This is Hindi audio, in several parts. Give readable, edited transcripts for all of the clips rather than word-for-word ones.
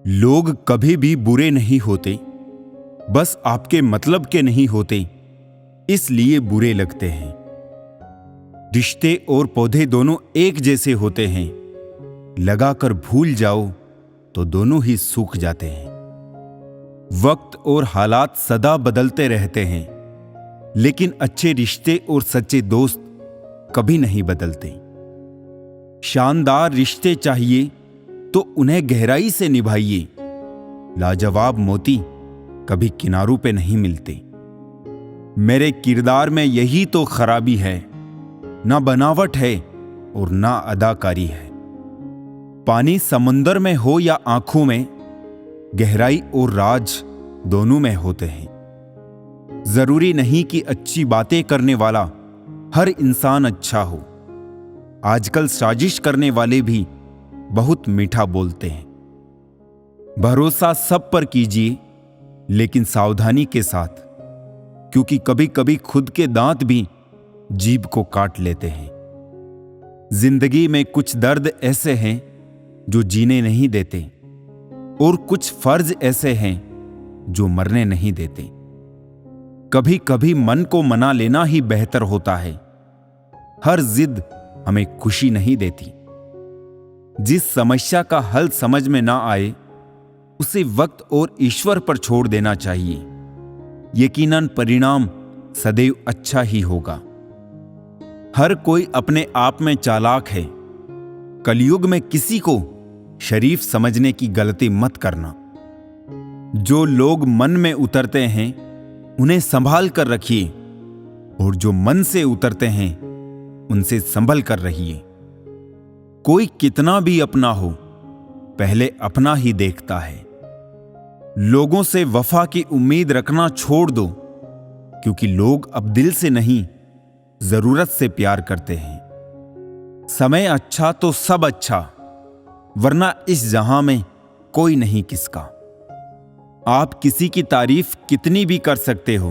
लोग कभी भी बुरे नहीं होते, बस आपके मतलब के नहीं होते, इसलिए बुरे लगते हैं। रिश्ते और पौधे दोनों एक जैसे होते हैं, लगाकर भूल जाओ तो दोनों ही सूख जाते हैं। वक्त और हालात सदा बदलते रहते हैं, लेकिन अच्छे रिश्ते और सच्चे दोस्त कभी नहीं बदलते। शानदार रिश्ते चाहिए तो उन्हें गहराई से निभाइए। लाजवाब मोती कभी किनारों पे नहीं मिलते। मेरे किरदार में यही तो खराबी है, ना बनावट है और ना अदाकारी है। पानी समुंदर में हो या आंखों में, गहराई और राज दोनों में होते हैं। जरूरी नहीं कि अच्छी बातें करने वाला हर इंसान अच्छा हो। आजकल साजिश करने वाले भी बहुत मीठा बोलते हैं। भरोसा सब पर कीजिए, लेकिन सावधानी के साथ, क्योंकि कभी कभी खुद के दांत भी जीभ को काट लेते हैं। जिंदगी में कुछ दर्द ऐसे हैं जो जीने नहीं देते, और कुछ फर्ज ऐसे हैं जो मरने नहीं देते। कभी कभी मन को मना लेना ही बेहतर होता है। हर जिद हमें खुशी नहीं देती। जिस समस्या का हल समझ में ना आए, उसे वक्त और ईश्वर पर छोड़ देना चाहिए। यकीनन परिणाम सदैव अच्छा ही होगा। हर कोई अपने आप में चालाक है। कलयुग में किसी को शरीफ समझने की गलती मत करना। जो लोग मन में उतरते हैं उन्हें संभाल कर रखिए, और जो मन से उतरते हैं उनसे संभल कर रहिए। कोई कितना भी अपना हो, पहले अपना ही देखता है। लोगों से वफा की उम्मीद रखना छोड़ दो, क्योंकि लोग अब दिल से नहीं, जरूरत से प्यार करते हैं। समय अच्छा तो सब अच्छा, वरना इस जहां में कोई नहीं किसका। आप किसी की तारीफ कितनी भी कर सकते हो,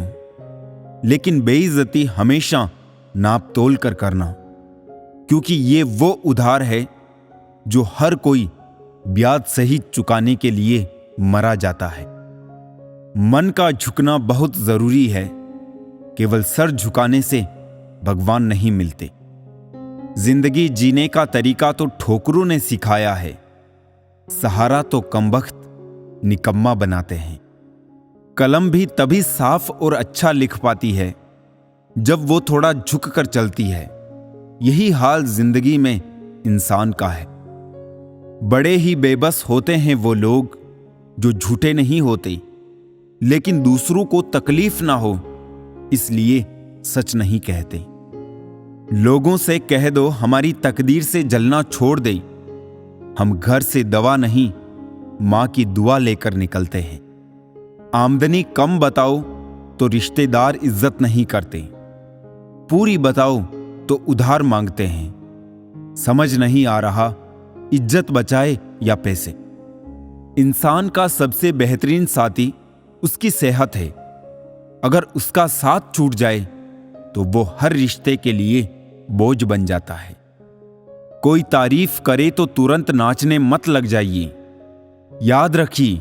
लेकिन बेइज्जती हमेशा नाप तोल कर करना, क्योंकि ये वो उधार है जो हर कोई ब्याज सहित चुकाने के लिए मरा जाता है। मन का झुकना बहुत जरूरी है। केवल सर झुकाने से भगवान नहीं मिलते। जिंदगी जीने का तरीका तो ठोकरों ने सिखाया है। सहारा तो कमबख्त निकम्मा बनाते हैं। कलम भी तभी साफ और अच्छा लिख पाती है जब वो थोड़ा झुक कर चलती है। यही हाल जिंदगी में इंसान का है। बड़े ही बेबस होते हैं वो लोग जो झूठे नहीं होते, लेकिन दूसरों को तकलीफ ना हो इसलिए सच नहीं कहते। लोगों से कह दो हमारी तकदीर से जलना छोड़ दे। हम घर से दवा नहीं, मां की दुआ लेकर निकलते हैं। आमदनी कम बताओ तो रिश्तेदार इज्जत नहीं करते। पूरी बताओ तो उधार मांगते हैं। समझ नहीं आ रहा इज्जत बचाए या पैसे। इंसान का सबसे बेहतरीन साथी उसकी सेहत है। अगर उसका साथ छूट जाए तो वो हर रिश्ते के लिए बोझ बन जाता है। कोई तारीफ करे तो तुरंत नाचने मत लग जाइए। याद रखिए,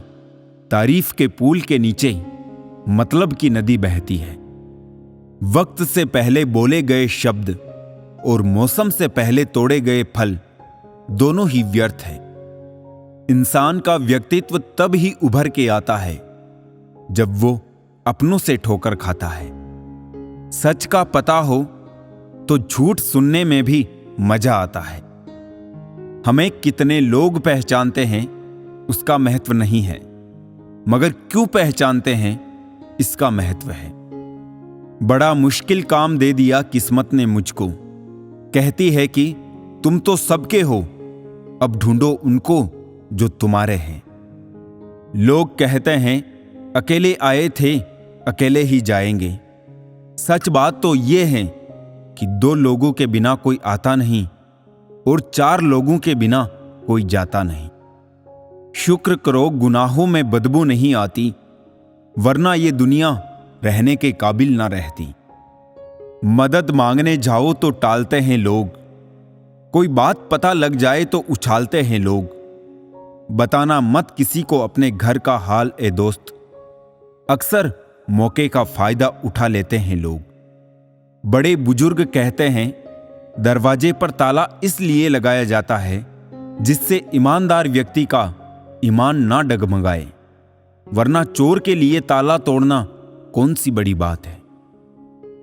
तारीफ के पुल के नीचे मतलब की नदी बहती है। वक्त से पहले बोले गए शब्द और मौसम से पहले तोड़े गए फल दोनों ही व्यर्थ है। इंसान का व्यक्तित्व तब ही उभर के आता है जब वो अपनों से ठोकर खाता है। सच का पता हो तो झूठ सुनने में भी मजा आता है। हमें कितने लोग पहचानते हैं उसका महत्व नहीं है, मगर क्यों पहचानते हैं इसका महत्व है। बड़ा मुश्किल काम दे दिया किस्मत ने मुझको। कहती है कि तुम तो सबके हो, अब ढूंढो उनको जो तुम्हारे हैं। लोग कहते हैं अकेले आए थे अकेले ही जाएंगे। सच बात तो ये है कि 2 लोगों के बिना कोई आता नहीं और 4 लोगों के बिना कोई जाता नहीं। शुक्र करो गुनाहों में बदबू नहीं आती, वरना ये दुनिया रहने के काबिल ना रहती। मदद मांगने जाओ तो टालते हैं लोग। कोई बात पता लग जाए तो उछालते हैं लोग। बताना मत किसी को अपने घर का हाल ए दोस्त। अक्सर मौके का फायदा उठा लेते हैं लोग। बड़े बुजुर्ग कहते हैं, दरवाजे पर ताला इसलिए लगाया जाता है जिससे ईमानदार व्यक्ति का ईमान ना डगमगाए, वरना चोर के लिए ताला तोड़ना कौन सी बड़ी बात है।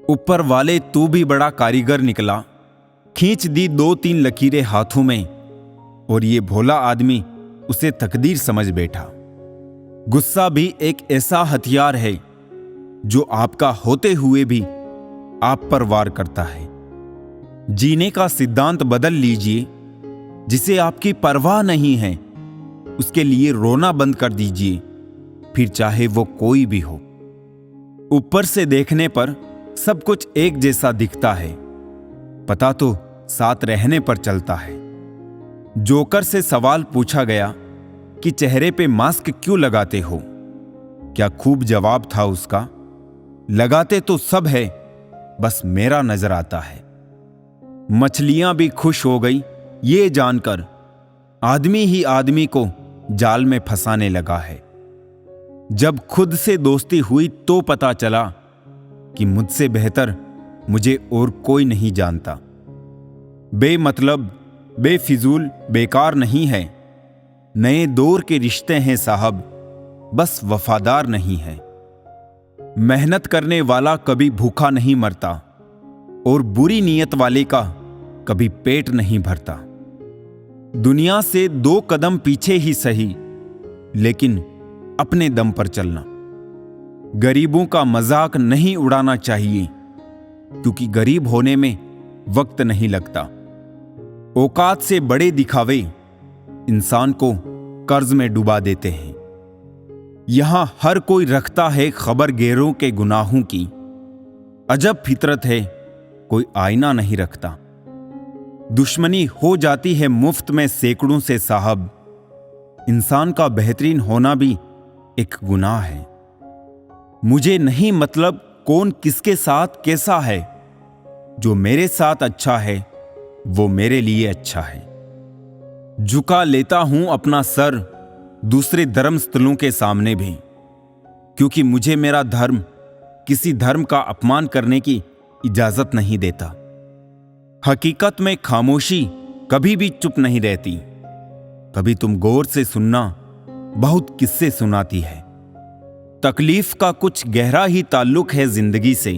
ऊपर वाले तू भी बड़ा कारीगर निकला, खींच दी 2-3 लकीरें हाथों में, और ये भोला आदमी उसे तकदीर समझ बैठा। गुस्सा भी एक ऐसा हथियार है जो आपका होते हुए भी आप पर वार करता है। जीने का सिद्धांत बदल लीजिए। जिसे आपकी परवाह नहीं है उसके लिए रोना बंद कर दीजिए, फिर चाहे वो कोई भी हो। ऊपर से देखने पर सब कुछ एक जैसा दिखता है, पता तो साथ रहने पर चलता है। जोकर से सवाल पूछा गया कि चेहरे पे मास्क क्यों लगाते हो? क्या खूब जवाब था उसका, लगाते तो सब है, बस मेरा नजर आता है। मछलियां भी खुश हो गई ये जानकर आदमी ही आदमी को जाल में फंसाने लगा है। जब खुद से दोस्ती हुई तो पता चला कि मुझसे बेहतर मुझे और कोई नहीं जानता। बेमतलब, बेफिजूल, बेकार नहीं है। नए दौर के रिश्ते हैं साहब, बस वफादार नहीं है। मेहनत करने वाला कभी भूखा नहीं मरता और बुरी नीयत वाले का कभी पेट नहीं भरता। दुनिया से 2 कदम पीछे ही सही, लेकिन अपने दम पर चलना। गरीबों का मजाक नहीं उड़ाना चाहिए, क्योंकि गरीब होने में वक्त नहीं लगता। औकात से बड़े दिखावे इंसान को कर्ज में डुबा देते हैं। यहां हर कोई रखता है खबर गैरों के गुनाहों की। अजब फितरत है, कोई आईना नहीं रखता। दुश्मनी हो जाती है मुफ्त में सैकड़ों से साहब। इंसान का बेहतरीन होना भी एक गुनाह है। मुझे नहीं मतलब कौन किसके साथ कैसा है, जो मेरे साथ अच्छा है वो मेरे लिए अच्छा है। झुका लेता हूं अपना सर दूसरे धर्म स्थलों के सामने भी, क्योंकि मुझे मेरा धर्म किसी धर्म का अपमान करने की इजाजत नहीं देता। हकीकत में खामोशी कभी भी चुप नहीं रहती। कभी तुम गौर से सुनना बहुत किस्से सुनाती है। तकलीफ का कुछ गहरा ही ताल्लुक है जिंदगी से,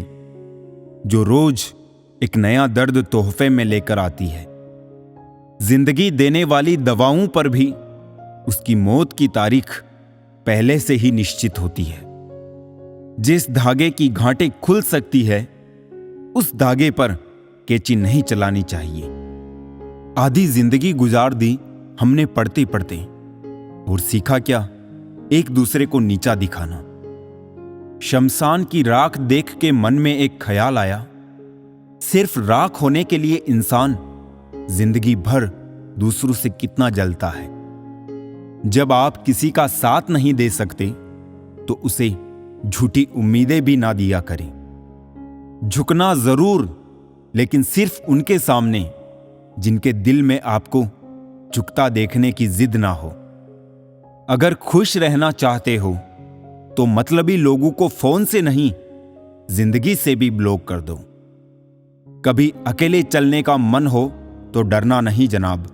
जो रोज एक नया दर्द तोहफे में लेकर आती है। जिंदगी देने वाली दवाओं पर भी उसकी मौत की तारीख पहले से ही निश्चित होती है। जिस धागे की गांठें खुल सकती है उस धागे पर कैंची नहीं चलानी चाहिए। आधी जिंदगी गुजार दी हमने पढ़ते पढ़ते, और सीखा क्या? एक दूसरे को नीचा दिखाना। शमशान की राख देख के मन में एक ख्याल आया, सिर्फ राख होने के लिए इंसान जिंदगी भर दूसरों से कितना जलता है। जब आप किसी का साथ नहीं दे सकते तो उसे झूठी उम्मीदें भी ना दिया करें। झुकना जरूर, लेकिन सिर्फ उनके सामने जिनके दिल में आपको झुकता देखने की जिद ना हो। अगर खुश रहना चाहते हो तो मतलबी लोगों को फोन से नहीं, जिंदगी से भी ब्लॉक कर दो। कभी अकेले चलने का मन हो तो डरना नहीं जनाब,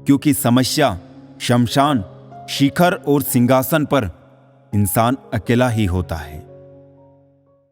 क्योंकि समस्या, शमशान, शिखर और सिंहासन पर इंसान अकेला ही होता है।